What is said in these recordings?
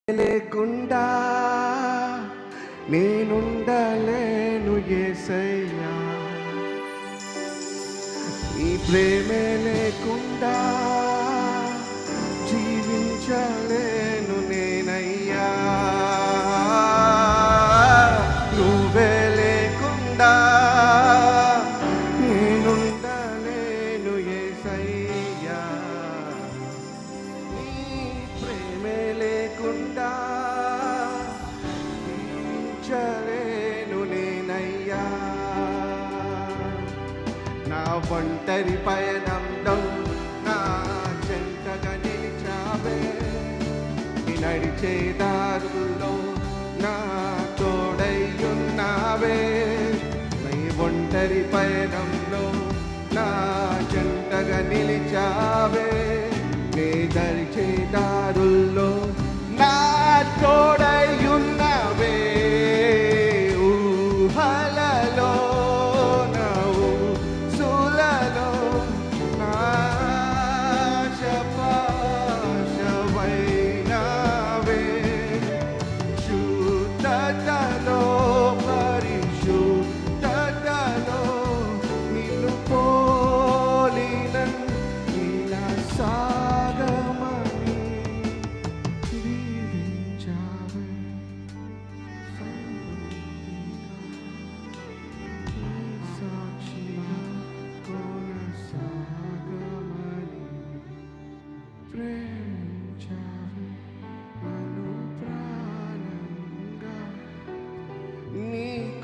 లేకుండా నేనుండలేను యేసయ్యా, నీ ప్రేమే లేకుండా జీవించలేను నేనయ్యా. నువ్వే లేకుండా నేనుండలేను యేసయ్యా, నీ ప్రేమే లేకుండా జీవించలేను నేనయ్యా. నా ఒంటరి పయనంలో నా చెంతగా నిలిచావే, నీ నడిచే దారుల్లో నా తోడయ్యున్నావే. నీ ఒంటరి పయనంలో నా చెంతగా నిలిచావే, నీ నడిచే దారుల్లో నా తోడయ్యున్నావే. ఊహలలో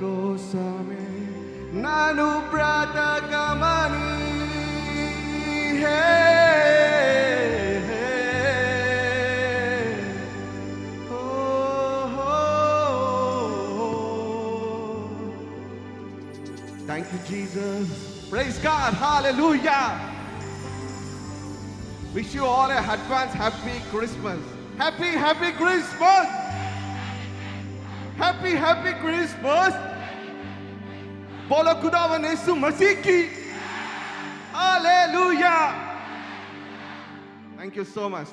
కోసమే నన్ను బ్రతకమని Thank you, Jesus. Praise God. Hallelujah. Wish you all a advance happy Christmas. Happy Christmas. Happy Christmas. बोलो खुदावन यीशु मसीह की hallelujah. Thank you so much.